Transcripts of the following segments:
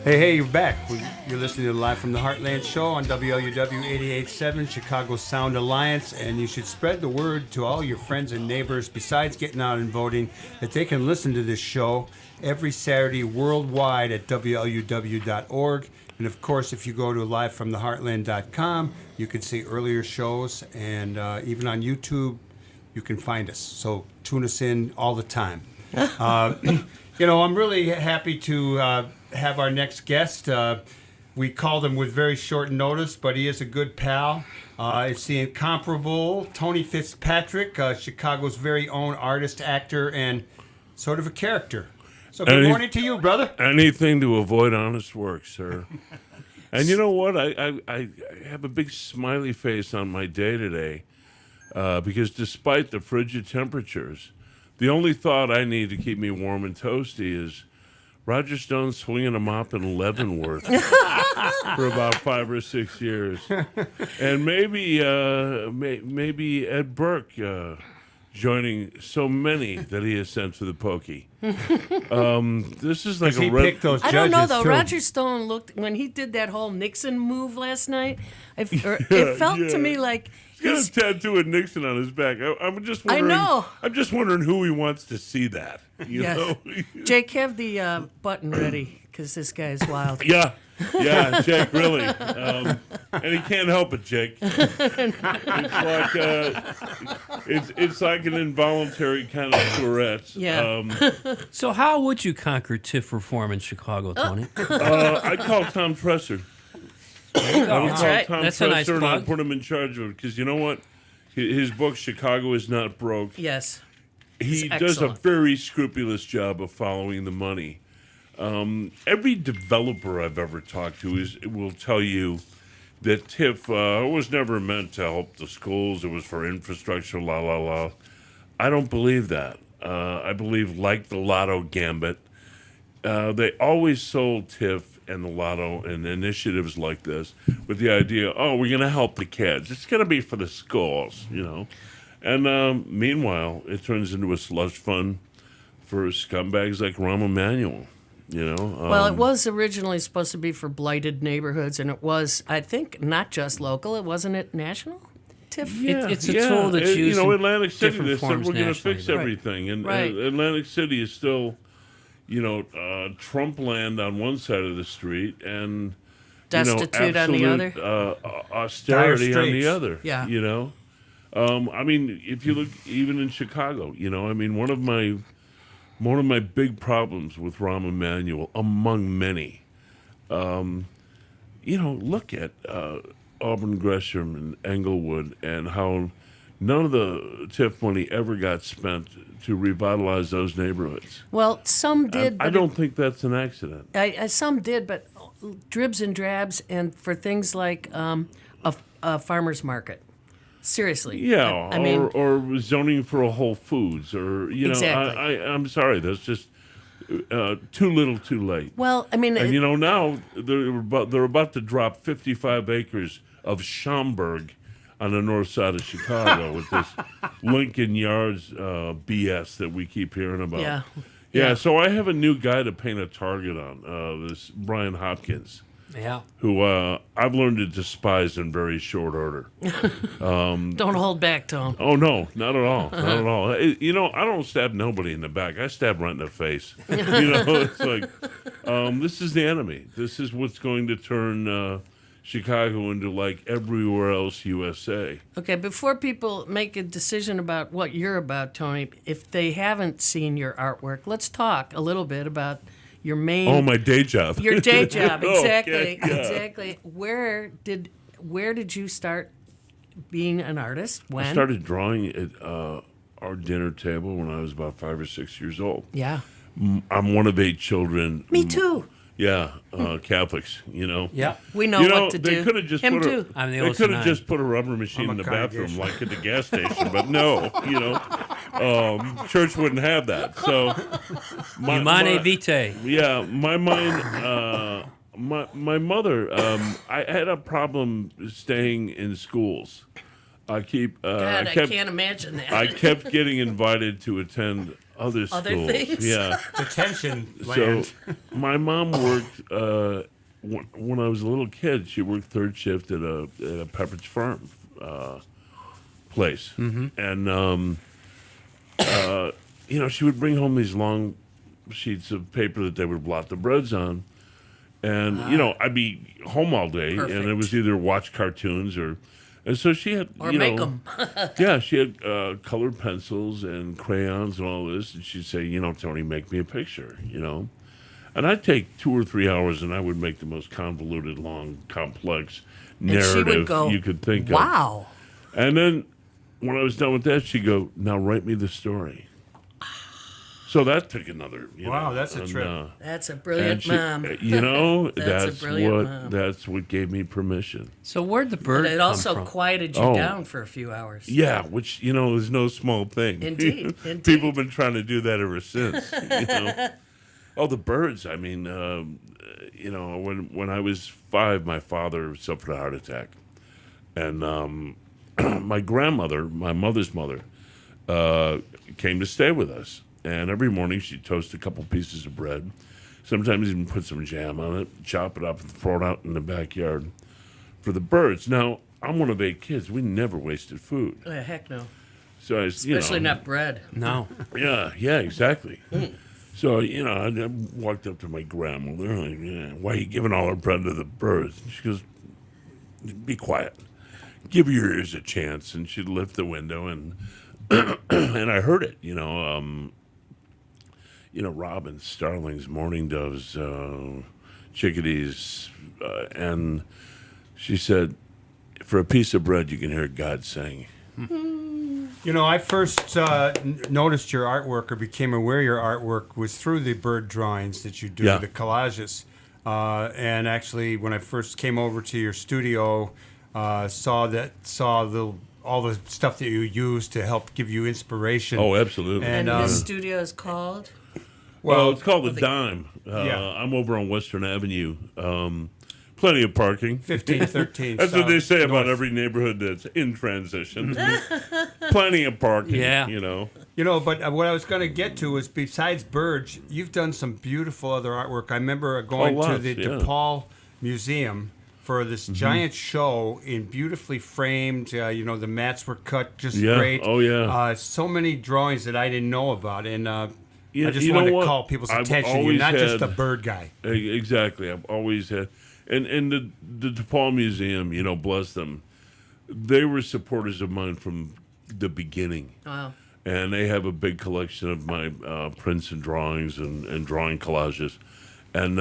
Hey, you're back. You're listening to Live from the Heartland show on WLUW 88.7 Chicago Sound Alliance, and you should spread the word to all your friends and neighbors, besides getting out and voting, that they can listen to this show every Saturday worldwide at WLUW.org. And of course, if you go to livefromtheheartland.com, you can see earlier shows, and even on YouTube, you can find us. So tune us in all the time. I'm really happy to have our next guest. We called him with very short notice, but he is a good pal. It's the incomparable Tony Fitzpatrick, Chicago's very own artist, actor, and sort of a character. So good morning to you, brother. Anything to avoid honest work, sir. And you know what? I have a big smiley face on my day today because despite the frigid temperatures, the only thought I need to keep me warm and toasty is Roger Stone swinging a mop in Leavenworth for about 5 or 6 years, and maybe Ed Burke joining so many that he has sent to the pokey. This is like a picked those I don't know though. too. Roger Stone looked when he did that whole Nixon move last night. It felt to me like he's got a tattoo of Nixon on his back. I'm just wondering. I know. I'm just wondering who he wants to see that. You know? Jake, have the button ready because this guy's wild. Yeah, Jake, really. And he can't help it, Jake. It's like an involuntary kind of Tourette's. Yeah. So how would you conquer TIF reform in Chicago, Tony? I called Thom Tresser. That's right. Thom That's a nice Tresser, and I plug. put him in charge of it because you know what? His book, Chicago is Not Broke, Yes. he It's does a excellent. very scrupulous job of following the money. Every developer I've ever talked to will tell you that TIF was never meant to help the schools. It was for infrastructure, la, la, la. I don't believe that. I believe, like the Lotto Gambit, they always sold TIF and the Lotto and initiatives like this with the idea, we're going to help the kids. It's going to be for the schools, you know. And meanwhile, it turns into a slush fund for scumbags like Rahm Emanuel, you know. Well, it was originally supposed to be for blighted neighborhoods, and it was, I think, not just local. Wasn't it national? TIF? Yeah, It's a tool that's used You know, in Atlantic City, different they said forms we're going to nationally, fix but- everything. And Right. Atlantic City is still, you know, Trump land on one side of the street and Destitute on the other? austerity Dire on the straits. other. Yeah. You know? I mean, if you look even in Chicago, you know, I mean, one of my big problems with Rahm Emanuel, among many, you know, look at Auburn Gresham and Englewood and how none of the TIF money ever got spent to revitalize those neighborhoods. Well, some did. I but don't think that's an accident. some did, but dribs and drabs, and for things like a farmer's market. Seriously. Yeah, I mean, or zoning for a Whole Foods, or you know, Exactly. I'm sorry, that's just too little, too late. well, I mean, And you know, now they're about to drop 55 acres of Schaumburg on the north side of Chicago with this Lincoln Yards BS that we keep hearing about. Yeah. Yeah, so I have a new guy to paint a target on, this Brian Hopkins, Yeah. who I've learned to despise in very short order. don't hold back, Tom. Oh, no, not at all. Not at all. You know, I don't stab nobody in the back. I stab right in the face. You know, it's like, this is the enemy. This is what's going to turn Chicago into like everywhere else USA. Okay, before people make a decision about what you're about, Tony, if they haven't seen your artwork, let's talk a little bit about your main. Oh, my day job. Your day job, exactly, Okay, yeah. exactly. Where did you start being an artist? When? I started drawing at our dinner table when I was about 5 or 6 years old. Yeah. I'm one of 8 children. Me too. Yeah, Catholics, you know. Yeah. We know You know, what to they do. could have just Him put too. I'm the they oldest could of have 9. just put a rubber machine I'm a in the bathroom congregation. like at the gas station, but no, you know, church wouldn't have that. So, Humane Vitae. yeah, my mind, my mother, I had a problem staying in schools. I God, I kept can't imagine that. I kept getting invited to attend other schools. things? Yeah. Detention So land. my mom worked when I was a little kid. She worked third shift at a Pepperidge Farm place, and she would bring home these long sheets of paper that they would blot the breads on, and I'd be home all day, and it Perfect. was either watch cartoons and so she had Or make them. yeah, she had colored pencils and crayons and all this, and she'd say, Tony, make me a picture, And I'd take 2 or 3 hours, and I would make the most convoluted, long, complex And she narrative would go, you could think of. wow. And then when I was done with that, she'd go, now write me the story. So that took another, Wow, that's a trip. That's a and brilliant she, mom. that's a brilliant mom. that's what gave me permission. So where'd the bird But it come also from? quieted you Oh. down for a few hours. Yeah, which is no small thing. Indeed, indeed. People have been trying to do that ever since. Oh, the birds. I mean, when I was 5, my father suffered a heart attack, and my grandmother, my mother's mother, came to stay with us. And every morning she'd toast a couple pieces of bread, sometimes even put some jam on it, chop it up, and throw it out in the backyard for the birds. Now, I'm one of 8 kids. We never wasted food. Oh, heck no. So I, Especially not bread. No. Yeah, exactly. So, I walked up to my grandmother, like, why are you giving all our bread to the birds? And she goes, be quiet. Give your ears a chance. And she'd lift the window, and and I heard it, robins, starlings, mourning doves, chickadees. And she said, for a piece of bread, you can hear God sing. I first noticed your artwork or became aware of your artwork was through the bird drawings that you do, Yeah. the collages. And actually, when I first came over to your studio, saw all the stuff that you use to help give you inspiration. Oh, absolutely. And, And his studio is called? Well, it's called the the- Dime. Yeah. I'm over on Western Avenue. Plenty of parking. 1513. That's what they say about North. every neighborhood that's in transition. Plenty of parking. Yeah. But what I was going to get to is besides birds, you've done some beautiful other artwork. I remember going to lots, the yeah. DePaul Museum for this giant show in beautifully framed. The mats were cut just Yeah. great. Oh, yeah. So many drawings that I didn't know about, and I just you know wanted to what? call people's I've attention. You're always not just a had- bird guy. Exactly. I've always had. And the DePaul Museum, bless them, they were supporters of mine from the beginning. Wow. And they have a big collection of my prints and drawings and drawing collages. And,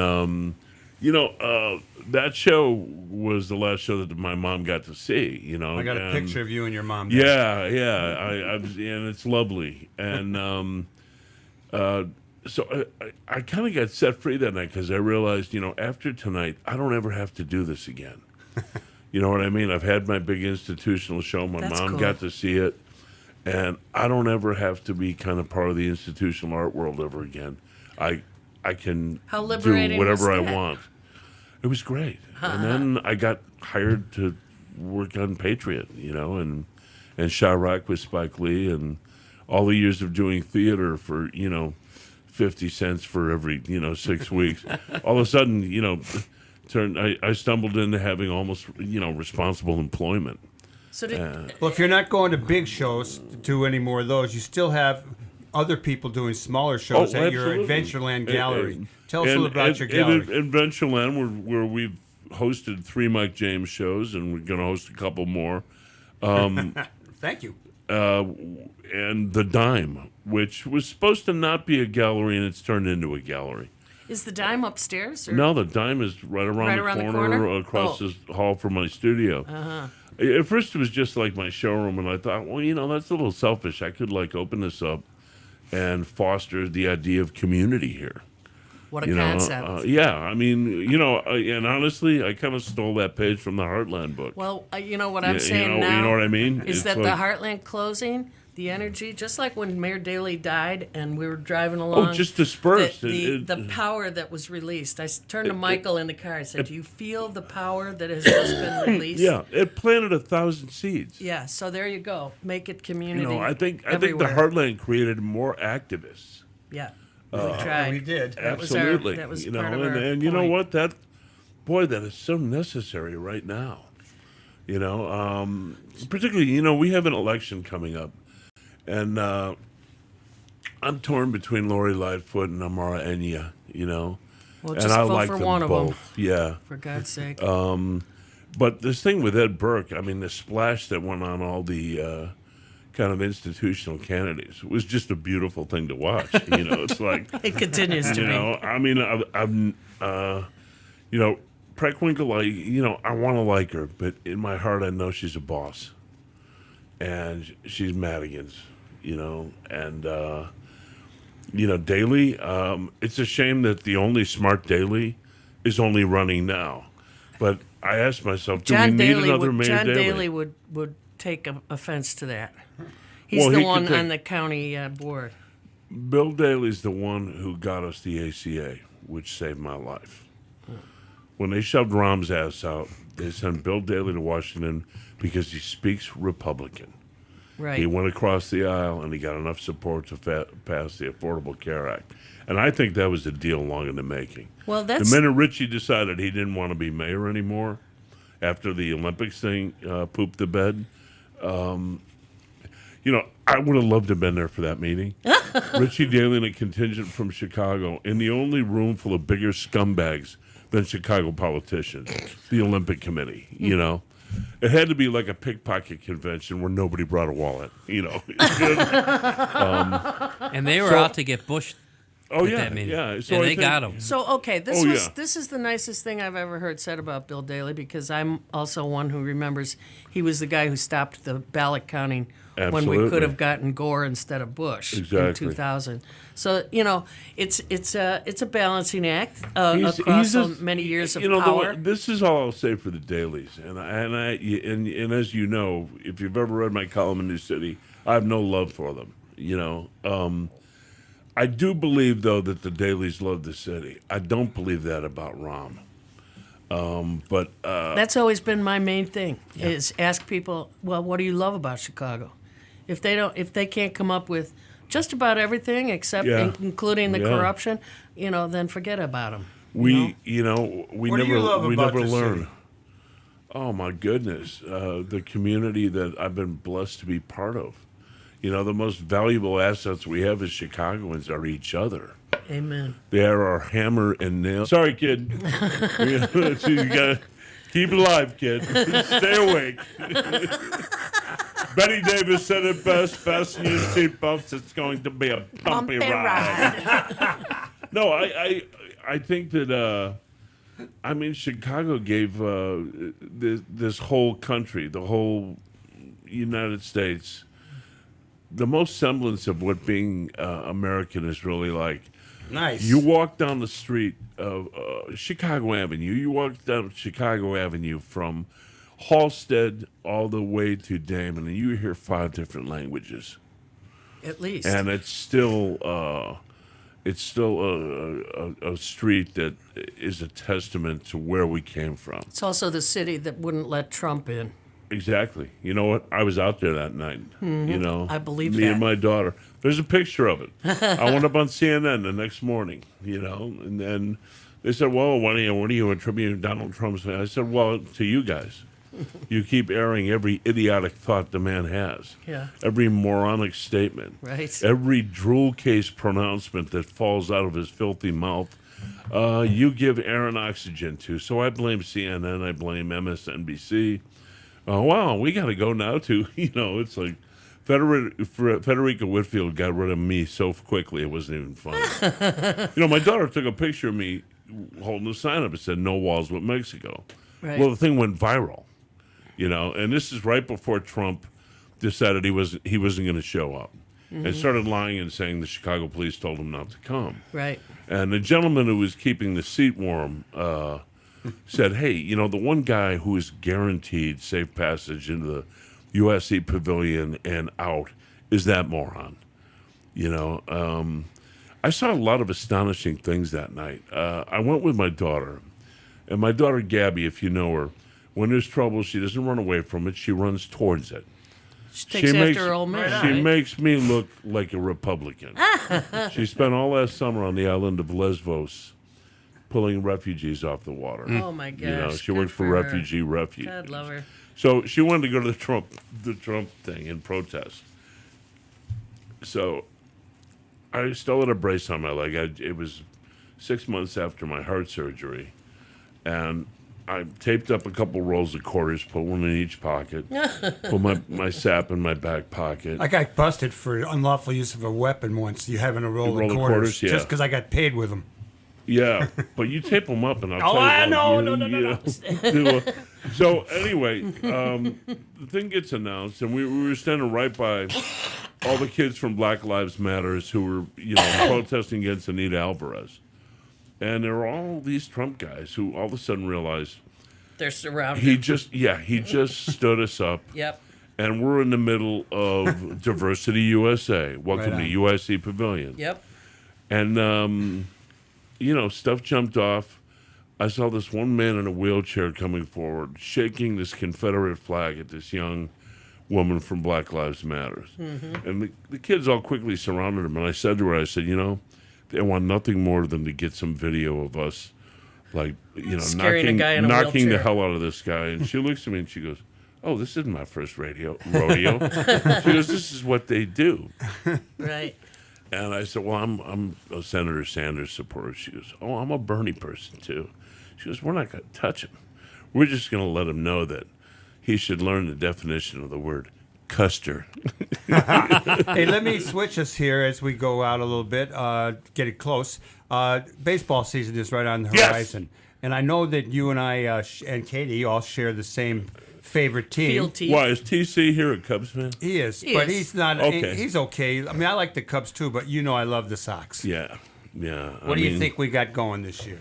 that show was the last show that my mom got to see, I got a picture of you and your mom. Yeah, and it's lovely. And so I kind of got set free that night because I realized, after tonight, I don't ever have to do this again. You know what I mean? I've had my big institutional show. My That's mom cool. got to see it. And I don't ever have to be kind of part of the institutional art world ever again. I can How do liberating whatever was I that? want. It was great. And then I got hired to work on Patriot, and Chirac with Spike Lee, and all the years of doing theater for, 50 cents for every, 6 weeks. All of a sudden, I stumbled into having almost, responsible employment. So did, Well, if you're not going to big shows to do any more of those, you still have other people doing smaller shows at your absolutely. Adventureland gallery. And- Tell us a little about your and gallery. at Adventureland, where we've hosted 3 Mike James shows, and we're going to host a couple more. Thank you. And the Dime, which was supposed to not be a gallery, and it's turned into a gallery. is the dime upstairs? Or? No, the Dime is right around, the corner across Oh. this hall from my studio. At first, it was just like my showroom, and I thought, well, that's a little selfish. I could open this up and foster the idea of community here. What a concept. Yeah, I mean, and honestly, I kind of stole that page from the Heartland book. Well, you know what I'm you saying know now what I mean? is It's that like- the Heartland closing, The energy, just like when Mayor Daley died and we were driving along. just dispersed. The power that was released. I turned to Michael in the car. I said, "Do you feel the power that has just been released?" Yeah, it planted 1,000 seeds. Yeah. So there you go. Make it community. I think the everywhere. Heartland created more activists. Yeah. We tried. we did. That was Absolutely. that was you part know, of our and you know point. what? That is so necessary right now. You know, particularly, we have an election coming up, and I'm torn between Lori Lightfoot and Amara Enya. Well, and just I vote like for them one of both. them. Yeah. For God's sake. But this thing with Ed Burke, I mean, the splash that went on all the kind of institutional candidates was just a beautiful thing to watch. It's like, It continues to be. I mean, Preckwinkle, I want to like her, but in my heart, I know she's a boss. And she's Madigan's, and, Daley, it's a shame that the only smart Daley is only running now. But I asked myself, do we need another Mayor John Daley? Daley would take offense to that. He's Well, the he could one take- on the county board. Bill Daley's the one who got us the ACA, which saved my life. When they shoved Rahm's ass out, they sent Bill Daley to Washington because he speaks Republican. Right. He went across the aisle and he got enough support to pass the Affordable Care Act. And I think that was a deal long in the making. Well, The minute Richie decided he didn't want to be mayor anymore, after the Olympics thing pooped the bed, I would have loved to have been there for that meeting. Richie Daley and a contingent from Chicago in the only room full of bigger scumbags than Chicago politicians, the Olympic Committee, It had to be like a pickpocket convention where nobody brought a wallet, And they were out to get Bush. Oh, at yeah, that meeting. yeah. So And I they think- got him. So okay, Oh, yeah. this is the nicest thing I've ever heard said about Bill Daley, because I'm also one who remembers he was the guy who stopped the ballot counting when we Absolutely. could have gotten Gore instead of Bush in Exactly. 2000. So it's a balancing act He's across so just- many years of the power. one- this is all I'll say for the Dailies, and as you know, if you've ever read my column in New City, I have no love for them. I do believe though that the Dailies love the city. I don't believe that about Rahm. But That's always been my main thing: is ask people, well, what do you love about Chicago? If they can't come up with just about everything except including the Yeah. corruption, then forget about them. we What do you love we about never the learn. city? Oh my goodness, the community that I've been blessed to be part of. The most valuable assets we have as Chicagoans are each other. Amen. They are our hammer and nail. Sorry, kid. You gotta keep it alive, kid. Stay awake. Betty Davis said it best: fasten your seatbelts. It's going to be a bumpy ride. No, I think that Chicago gave this whole country, the whole United States, the most semblance of what being American is really like. Nice. You walk down the street of Chicago Avenue. You walk down Chicago Avenue from Halsted all the way to Damon, and you hear 5 different languages. At least. And it's still a street that is a testament to where we came from. It's also the city that wouldn't let Trump in. Exactly. You know what? I was out there that night. I believe me that. and my daughter. There's a picture of it. I went up on CNN the next morning. And then they said, "Well, what are you attributing Donald Trump's?" I said, "Well, to you guys. You keep airing every idiotic thought the man has. Yeah. Every moronic statement. Right. Every drool case pronouncement that falls out of his filthy mouth. You give Aaron oxygen to. So I blame CNN. I blame MSNBC. Oh, wow, we got to go now to, it's like Federica Whitfield got rid of me so quickly it wasn't even funny. My daughter took a picture of me holding a sign up that said "No walls with Mexico." Right. Well, the thing went viral, and this is right before Trump decided he wasn't going to show up and started lying and saying the Chicago police told him not to come. Right. And the gentleman who was keeping the seat warm said, "Hey, the one guy who is guaranteed safe passage into the USC Pavilion and out is that moron. I saw a lot of astonishing things that night. I went with my daughter, and my daughter Gabby, if you know her, when there's trouble, she doesn't run away from it. She runs towards it. She takes after her old man. She right? makes me look like a Republican. She spent all last summer on the island of Lesbos pulling refugees off the water. Oh, my gosh. She works for Refugee Refuge. God love her. So she wanted to go to the Trump thing and protest. So I still had a brace on my leg. It was 6 months after my heart surgery, and I taped up a couple rolls of quarters, put one in each pocket, put my sap in my back pocket. I got busted for unlawful use of a weapon once. You having a roll of quarters, yeah. just because I got paid with them. Yeah, but you tape them up, and I'll tell you. I know. No. So anyway, the thing gets announced, and we were standing right by all the kids from Black Lives Matters who were, protesting against Anita Alvarez. And there were all these Trump guys who all of a sudden realized They're surrounded. he just stood us up. Yep. And we're in the middle of Diversity USA. Welcome Right to UIC Pavilion. Yep. And, stuff jumped off. I saw this one man in a wheelchair coming forward, shaking this Confederate flag at this young woman from Black Lives Matters. Mm-hmm. And the kids all quickly surrounded him. And I said to her, they want nothing more than to get some video of us, Scaring a guy in a knocking the wheelchair. hell out of this guy. And she looks at me and she goes, "Oh, this isn't my first rodeo." She goes, "This is what they do." Right. And I said, "Well, I'm a Senator Sanders supporter." She goes, "Oh, I'm a Bernie person too." She goes, "We're not going to touch him. We're just going to let him know that he should learn the definition of the word Custer." Hey, let me switch us here as we go out a little bit, get it close. Baseball season is right on the horizon. And I know that you and I and Katy all share the same favorite team. Field team. Why, is TC here a Cubs fan? He is, He but is. he's not. Okay. He's okay. I mean, I like the Cubs too, but I love the Sox. Yeah. What do you think we got going this year?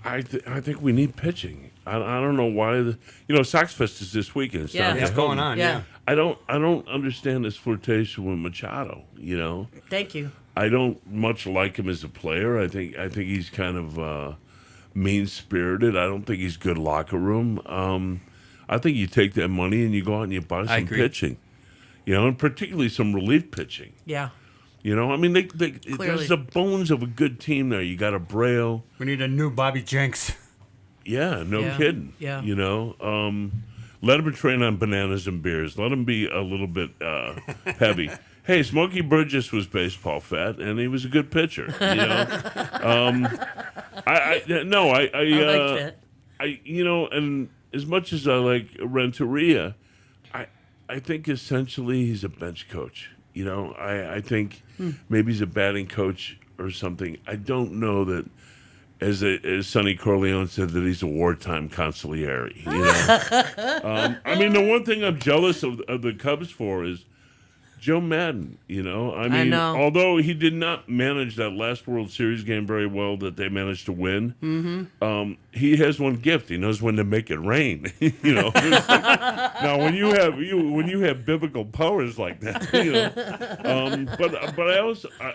I think we need pitching. I don't know why Sox Fest is this weekend. It's Yeah. down It's at going Hogan. on. Yeah. I don't understand this flirtation with Machado. Thank you. I don't much like him as a player. I think he's kind of mean spirited. I don't think he's good locker room. I think you take that money and you go out and you buy some agree. pitching, and particularly some relief pitching. Yeah. I mean, there's the bones of a good team there. You got Abreu. We need a new Bobby Jenks. Yeah, no Yeah. kidding. Yeah. Let him train on bananas and beers. Let him be a little bit heavy. Hey, Smokey Burgess was baseball fat, and he was a good pitcher. I I like that. And as much as I like Renteria, I think essentially he's a bench coach. I think maybe he's a batting coach or something. I don't know that, as Sonny Corleone said, that he's a wartime consigliere. I mean, the one thing I'm jealous of the Cubs for is Joe Madden. I know. Although he did not manage that last World Series game very well that they managed to win, he has one gift. He knows when to make it rain. Now, when you have biblical powers like that, but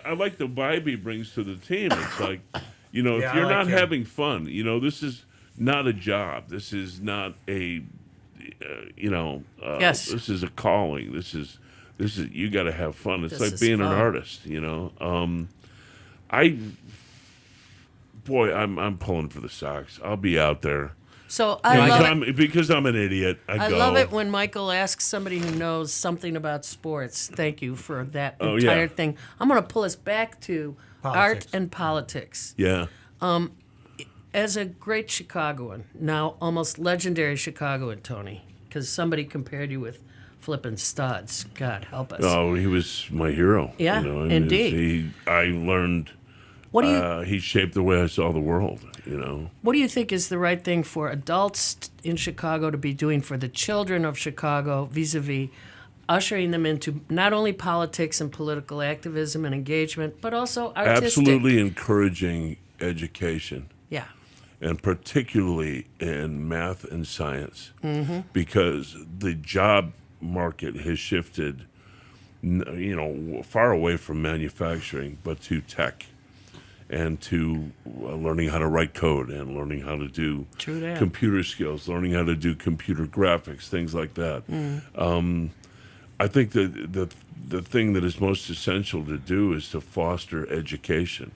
I like the vibe he brings to the team. It's like, if Yeah, I you're like not him. having fun, this is not a job. This is not a, Yes. this is a calling. This is you got to have fun. It's This like is being fun. an artist, I'm pulling for the Sox. I'll be out there. So I love it. Because I'm an idiot. I go. love it when Michael asks somebody who knows something about sports. Thank you for that Oh, entire yeah. thing. I'm going to pull us back to art Politics. and politics. Yeah. As a great Chicagoan, now almost legendary Chicagoan, Tony, because somebody compared you with flippin' studs. God help us. Oh, he was my hero. Yeah, indeed. I learned. What do you He shaped the way I saw the world. What do you think is the right thing for adults in Chicago to be doing for the children of Chicago vis-a-vis ushering them into not only politics and political activism and engagement, but also artistic? Absolutely encouraging education. Yeah. And particularly in math and science, Mm-hmm. because the job market has shifted far away from manufacturing, but to tech, and to learning how to write code, and learning how to do True that. computer skills, learning how to do computer graphics, things like that. I think that the thing that is most essential to do is to foster education.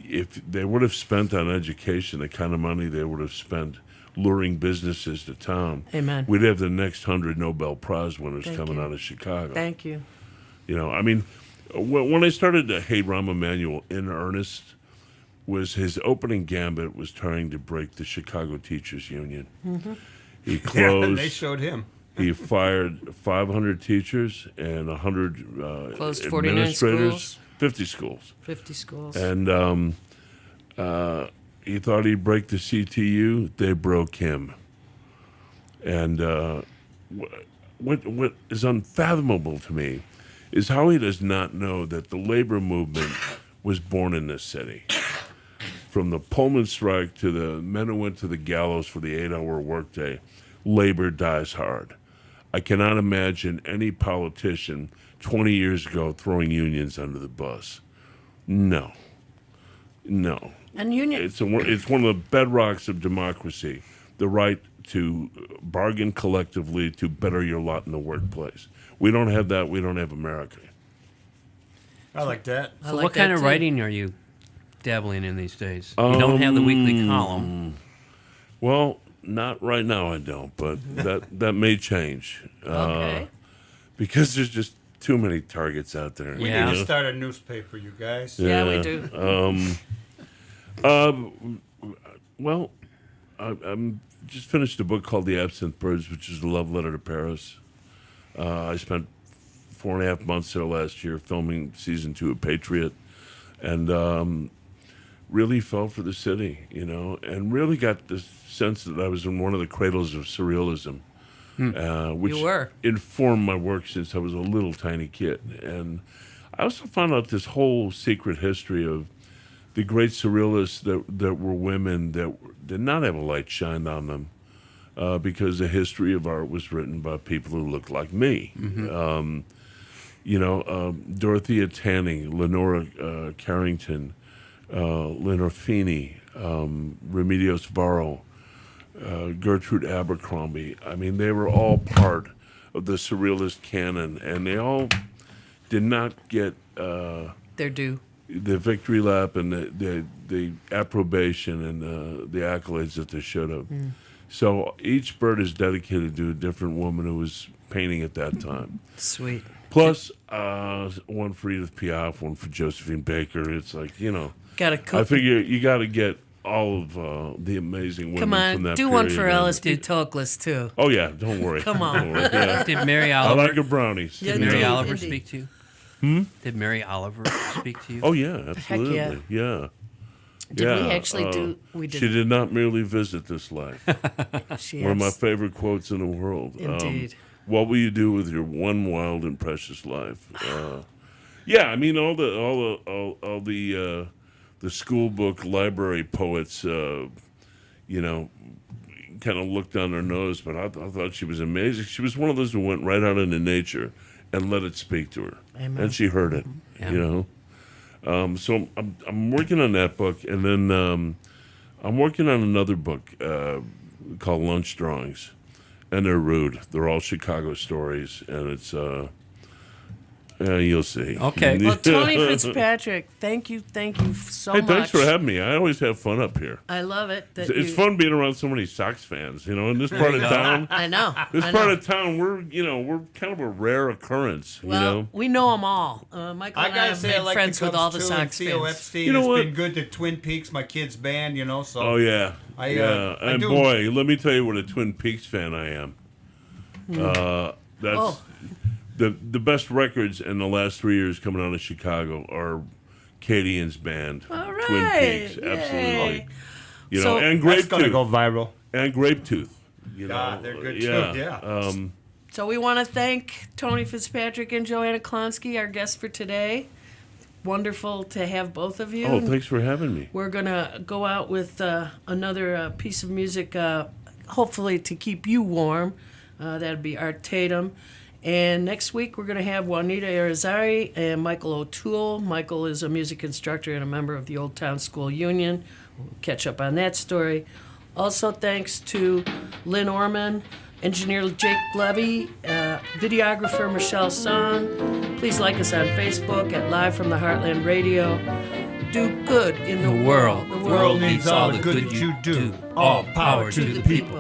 If they would have spent on education the kind of money they would have spent luring businesses to town, Amen. we'd have the next 100 Nobel Prize winners Thank coming you. out of Chicago. Thank you. When I started to hate Rahm Emanuel in earnest, was his opening gambit was trying to break the Chicago Teachers Union. Mm-hmm. He Yeah, closed. they showed him. He fired 500 teachers and 100 Closed 49 administrators, schools. 50 schools. 50 schools. And he thought he'd break the CTU. They broke him. And what is unfathomable to me is how he does not know that the labor movement was born in this city. From the Pullman strike to the men who went to the gallows for the 8-hour workday, labor dies hard. I cannot imagine any politician 20 years ago throwing unions under the bus. No. And union. It's one of the bedrocks of democracy, the right to bargain collectively to better your lot in the workplace. We don't have that. We don't have America. I like that. I So like what kind that of too. writing are you dabbling in these days? You don't have the weekly column. Well, not right now, I don't, but that may change. Okay. Because there's just too many targets out there. We Yeah. need to start a newspaper, you guys. Yeah, we do. Well, I'm just finished a book called The Absinthe Birds, which is a love letter to Paris. I spent 4.5 months there last year filming season 2 of Patriot, and really fell for the city, and really got the sense that I was in one of the cradles of surrealism, which You were. informed my work since I was a little tiny kid. And I also found out this whole secret history of the great surrealists that were women that did not have a light shined on them, because the history of art was written by people who looked like me. Dorothea Tanning, Lenora Carrington, Leonor Feeney, Remedios Varro, Gertrude Abercrombie. I mean, they were all part of the surrealist canon, and they all did not get They're due. the victory lap and the approbation and the accolades that they should have. So each bird is dedicated to a different woman who was painting at that time. Sweet. Plus, one for Edith Piaf, one for Josephine Baker. It's like, Got to I figure you got to get all of the amazing women Come from on, that do period. one for in. Alice B. Toklas too. Oh, yeah, don't worry. Come on. Don't worry. Yeah. Did Mary I Oliver? like her brownies. Yeah, Did Mary Indeed, Oliver indeed. speak to you? Did Mary Oliver speak to you? Oh, yeah, absolutely. yeah. Yeah. Did yeah. we actually do? We did. She did not merely visit this life. She One of my abs- favorite quotes in the world. Indeed. What will you do with your one wild and precious life? Yeah, I mean all the school book library poets, kind of looked on their nose, but I thought she was amazing. She was one of those who went right out into nature and let it speak to her, Amen. and she heard it. Yeah. So I'm working on that book, and then I'm working on another book called Lunch Drawings, and they're rude. They're all Chicago stories, and it's you'll see. Okay. Well, Tony Fitzpatrick, thank you so Hey, much. thanks for having me. I always have fun up here. I love it. That It's you- fun being around so many Sox fans. In this part of town. I know. This I part know. of town, we're kind of a rare occurrence. Well, we know them all. Michael I and I gotta have say, made I like friends the with Cubs all the too, Sox and Theo fans. Epstein You know has what? been good to Twin Peaks, my kid's band. So. Oh yeah, I and do. boy, let me tell you what a Twin Peaks fan I am. That's Oh. the best records in the last 3 years coming out of Chicago are Katy and's band, All Twin right. Peaks, Yay. absolutely. So- And That's gonna Grape go Tooth, viral. and Grape Tooth. They're good too, yeah. So we want to thank Tony Fitzpatrick and Joanna Klonsky, our guests for today. Wonderful to have both of you. Oh, thanks for having me. We're going to go out with another piece of music, hopefully to keep you warm. That'd be Art Tatum. And next week, we're going to have Juanita Arizari and Michael O'Toole. Michael is a music instructor and a member of the Old Town School Union. We'll catch up on that story. Also, thanks to Lynn Orman, engineer Jake Levy, videographer Michelle Song. Please like us on Facebook at Live from the Heartland Radio. Do good in the world. The world needs all the good you do. All power to the people.